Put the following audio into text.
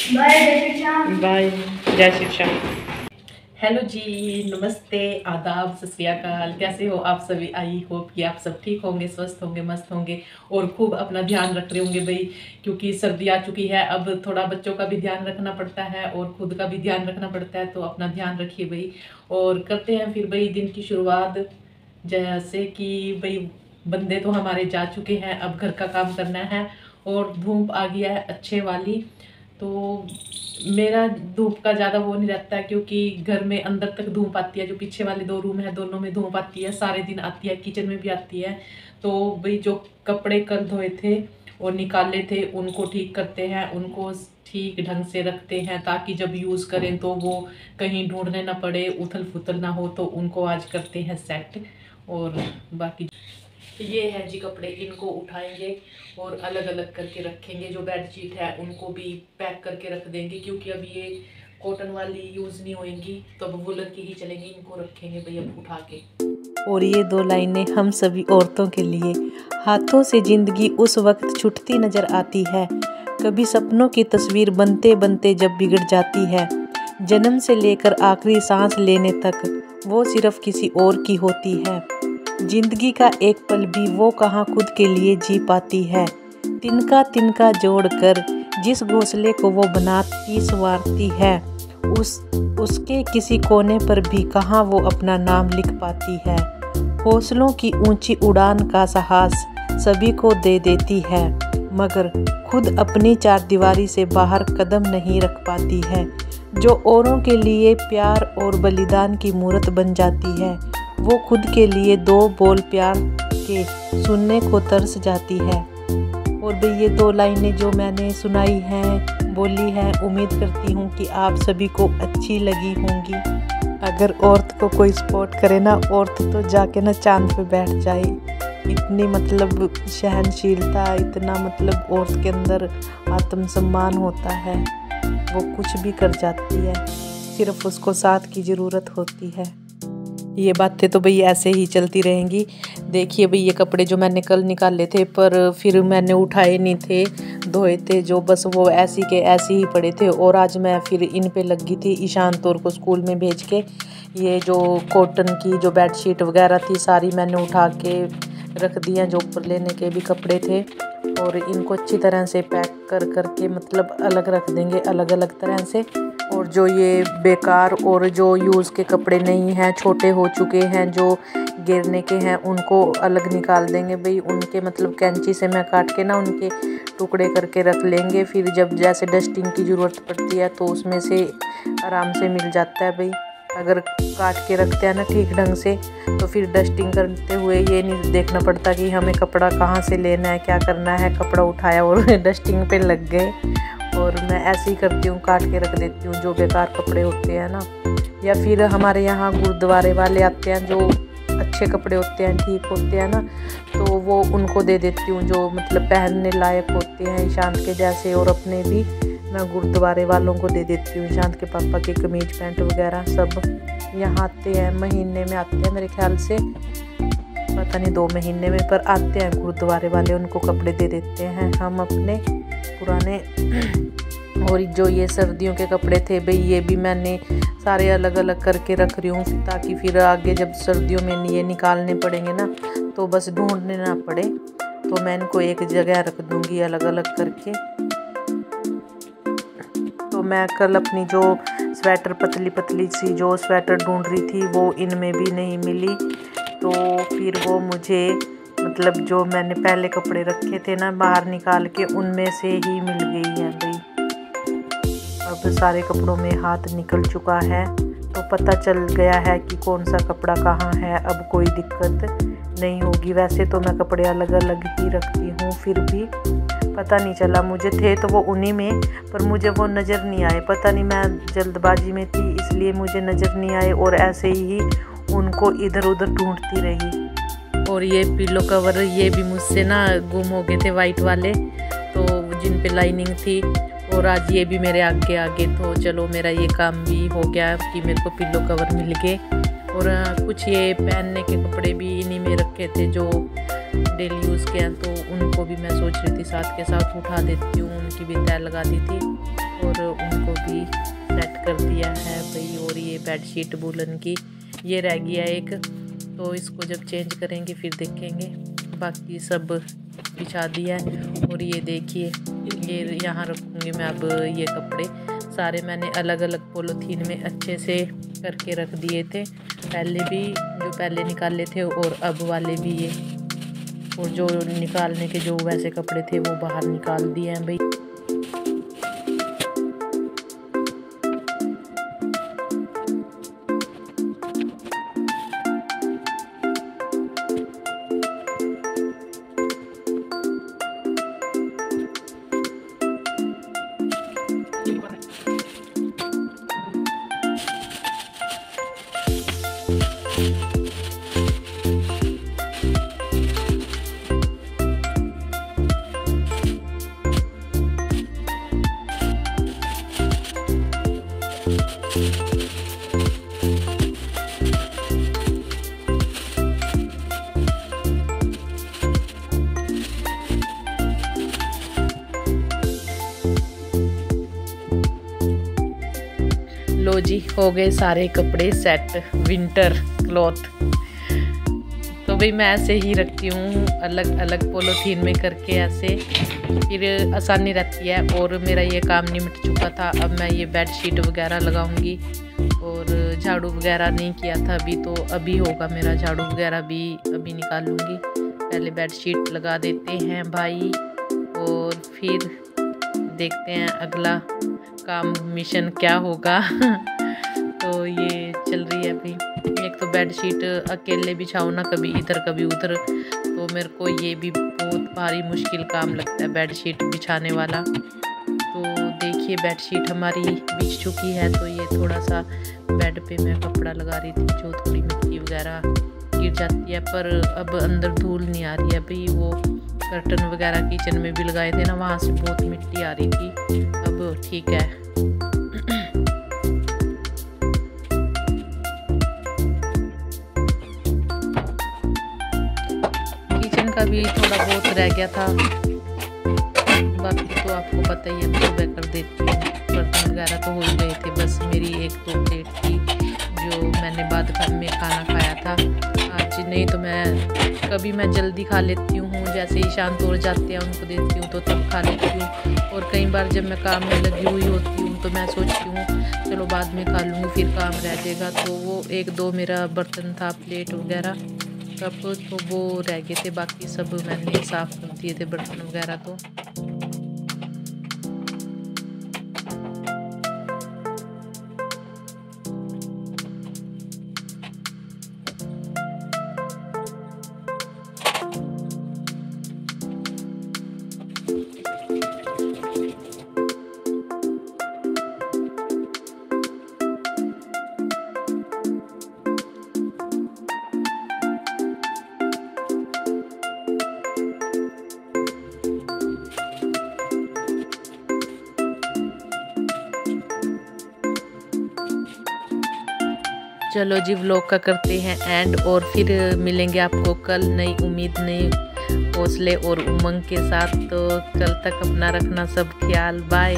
Bye जय Shri Shyam. Bye जय Shri Shyam. Hello जी, नमस्ते, आदाब, सत श्री अकाल। कैसे हो आप सभी? आई होप कि आप सब ठीक होंगे, स्वस्थ होंगे, मस्त होंगे और खूब अपना ध्यान रख रहे होंगे भाई, क्योंकि सर्दी आ चुकी है। अब थोड़ा बच्चों का भी ध्यान रखना पड़ता है और खुद का भी ध्यान रखना पड़ता है, तो अपना ध्यान रखिए भाई। और करते हैं फिर भाई दिन की शुरुआत। जैसे कि भाई बंदे तो हमारे जा चुके हैं, अब घर का काम करना है और धूप आ गया है अच्छे वाली। तो मेरा धूप का ज़्यादा वो नहीं रहता है, क्योंकि घर में अंदर तक धूप आती है। जो पीछे वाले 2 रूम है, दोनों में धूप आती है, सारे दिन आती है, किचन में भी आती है। तो भाई जो कपड़े कल धोए थे और निकाले थे उनको ठीक करते हैं, उनको ठीक ढंग से रखते हैं, ताकि जब यूज़ करें तो वो कहीं ढूंढने ना पड़े, उथल फुथल ना हो। तो उनको आज करते हैं सेट। और बाकी ये है जी कपड़े, इनको उठाएंगे और अलग अलग करके रखेंगे। जो बेडशीट है उनको भी पैक करके रख देंगे, क्योंकि अब ये कॉटन वाली यूज़ नहीं होएंगी, तो अब वुलन की ही चलेंगी। इनको रखेंगे भैया उठा के। और ये 2 लाइनें हम सभी औरतों के लिए। हाथों से जिंदगी उस वक्त छूटती नजर आती है, कभी सपनों की तस्वीर बनते बनते जब बिगड़ जाती है। जन्म से लेकर आखिरी सांस लेने तक वो सिर्फ किसी और की होती है। जिंदगी का एक पल भी वो कहाँ खुद के लिए जी पाती है। तिनका तिनका जोड़कर जिस घोंसले को वो बनाती संवारती है, उसके किसी कोने पर भी कहाँ वो अपना नाम लिख पाती है। हौसलों की ऊंची उड़ान का साहस सभी को दे देती है, मगर खुद अपनी चारदीवारी से बाहर कदम नहीं रख पाती है। जो औरों के लिए प्यार और बलिदान की मूरत बन जाती है, वो खुद के लिए 2 बोल प्यार के सुनने को तरस जाती है। और भाई ये 2 लाइनें जो मैंने सुनाई हैं, बोली हैं, उम्मीद करती हूँ कि आप सभी को अच्छी लगी होंगी। अगर औरत को कोई सपोर्ट करे ना, औरत तो जाके ना चांद पे बैठ जाए। इतनी मतलब सहनशीलता, इतना मतलब औरत के अंदर आत्मसम्मान होता है, वो कुछ भी कर जाती है, सिर्फ उसको साथ की ज़रूरत होती है। ये बातें तो भई ऐसे ही चलती रहेंगी। देखिए भई ये कपड़े जो मैंने कल निकाले थे, पर फिर मैंने उठाए नहीं थे, धोए थे जो, बस वो ऐसी के ऐसे ही पड़े थे। और आज मैं फिर इन पे लगी थी ईशान तौर को स्कूल में भेज के। ये जो कॉटन की जो बेडशीट वगैरह थी सारी मैंने उठा के रख दी हैं, जो ऊपर लेने के भी कपड़े थे। और इनको अच्छी तरह से पैक कर करके मतलब अलग रख देंगे, अलग अलग तरह से। और जो ये बेकार और जो यूज़ के कपड़े नहीं हैं, छोटे हो चुके हैं, जो गिरने के हैं, उनको अलग निकाल देंगे भाई। उनके मतलब कैंची से मैं काट के ना उनके टुकड़े करके रख लेंगे। फिर जब जैसे डस्टिंग की ज़रूरत पड़ती है तो उसमें से आराम से मिल जाता है भाई। अगर काट के रखते हैं ना ठीक ढंग से, तो फिर डस्टिंग करते हुए ये नहीं देखना पड़ता कि हमें कपड़ा कहाँ से लेना है, क्या करना है। कपड़ा उठाया और डस्टिंग पे लग गए। और मैं ऐसे ही करती हूँ, काट के रख देती हूँ जो बेकार कपड़े होते हैं ना। या फिर हमारे यहाँ गुरुद्वारे वाले आते हैं, जो अच्छे कपड़े होते हैं, ठीक होते हैं ना, तो वो उनको दे देती हूँ, जो मतलब पहनने लायक होते हैं ईशान के जैसे। और अपने भी मैं गुरुद्वारे वालों को दे देती हूँ, ईशान के पापा के कमीज पैंट वगैरह सब। यहाँ आते हैं, महीने में आते हैं मेरे ख्याल से, पता नहीं 2 महीने में, पर आते हैं गुरुद्वारे वाले, उनको कपड़े दे देते हैं हम अपने पुराने। और जो ये सर्दियों के कपड़े थे भाई, ये भी मैंने सारे अलग अलग करके रख रही हूँ, ताकि फिर आगे जब सर्दियों में ये निकालने पड़ेंगे ना, तो बस ढूंढने ना पड़े। तो मैं इनको एक जगह रख दूँगी अलग अलग करके। तो मैं कल अपनी जो स्वेटर पतली पतली सी जो स्वेटर ढूंढ रही थी, वो इनमें भी नहीं मिली। तो फिर वो मुझे मतलब जो मैंने पहले कपड़े रखे थे ना बाहर निकाल के, उनमें से ही मिल गई है भाई। अब सारे कपड़ों में हाथ निकल चुका है, तो पता चल गया है कि कौन सा कपड़ा कहाँ है। अब कोई दिक्कत नहीं होगी। वैसे तो मैं कपड़े अलग अलग ही रखती हूँ, फिर भी पता नहीं चला। मुझे थे तो वो उन्हीं में, पर मुझे वो नज़र नहीं आए। पता नहीं मैं जल्दबाजी में थी इसलिए मुझे नज़र नहीं आए, और ऐसे ही उनको इधर उधर ढूंढती रही। और ये पिलो कवर ये भी मुझसे ना गुम हो गए थे, वाइट वाले, तो जिन पे लाइनिंग थी। और आज ये भी मेरे आगे आगे, तो चलो मेरा ये काम भी हो गया कि मेरे को पिलो कवर मिल गए। और कुछ ये पहनने के कपड़े भी इन्हीं में रखे थे जो डेली यूज़ के हैं, तो उनको भी मैं सोच रही थी साथ के साथ उठा देती हूँ, उनकी भी तय लगा दी थी। और उनको भी सेट कर दिया है भाई। और ये बेडशीट वूलन की ये रह गया एक, तो इसको जब चेंज करेंगे फिर देखेंगे। बाकी सब बिछा दिया है। और ये देखिए ये यहाँ रखूँगी मैं अब। ये कपड़े सारे मैंने अलग अलग पॉलीथीन में अच्छे से करके रख दिए थे, पहले भी जो पहले निकाले थे और अब वाले भी ये। और जो निकालने के जो वैसे कपड़े थे वो बाहर निकाल दिए हैं भाई। लो जी हो गए सारे कपड़े सेट, विंटर क्लॉथ। तो भाई मैं ऐसे ही रखती हूँ अलग अलग पॉलीथीन में करके, ऐसे फिर आसानी रहती है। और मेरा ये काम निपट चुका था। अब मैं ये बेड शीट वगैरह लगाऊंगी और झाड़ू वगैरह नहीं किया था अभी, तो अभी होगा मेरा झाड़ू वगैरह भी अभी निकालूंगी। पहले बेड शीट लगा देते हैं भाई और फिर देखते हैं अगला काम मिशन क्या होगा। तो ये चल रही है अभी। एक तो बेड शीट अकेले बिछाओ ना, कभी इधर कभी उधर, तो मेरे को ये भी बहुत भारी मुश्किल काम लगता है बेड शीट बिछाने वाला। तो देखिए बेड शीट हमारी बिछ चुकी है। तो ये थोड़ा सा बेड पे मैं कपड़ा लगा रही थी, जो थोड़ी मिट्टी वगैरह गिर जाती है, पर अब अंदर धूल नहीं आ रही है भाई। वो कर्टन वगैरह किचन में भी लगाए थे ना, वहाँ से बहुत मिट्टी आ रही थी, अब ठीक है। किचन का भी थोड़ा बहुत रह गया था, बाकी तो आपको पता ही है, मैं सुबह कर देती हूँ। बर्तन वगैरह तो हो ही गए थे, बस मेरी 1-2 प्लेट थी जो मैंने बाद में खाना खाया था आज। नहीं तो कभी मैं जल्दी खा लेती हूँ, जैसे ईशान तोड़ जाते हैं उनको देती हूँ तो तब खा लेती हूँ। और कई बार जब मैं काम में लगी हुई होती हूँ तो मैं सोचती हूँ चलो बाद में खा लूँगी, फिर काम रह जाएगा। तो वो 1-2 मेरा बर्तन था, प्लेट वगैरह कप, तो वो रह गए थे। बाकी सब मैंने साफ़ कर दिए थे बर्तन वगैरह। तो चलो जी व्लॉग का करते हैं एंड, और फिर मिलेंगे आपको कल नई उम्मीद, नई हौसले और उमंग के साथ। तो कल तक अपना रखना सब ख्याल, बाय।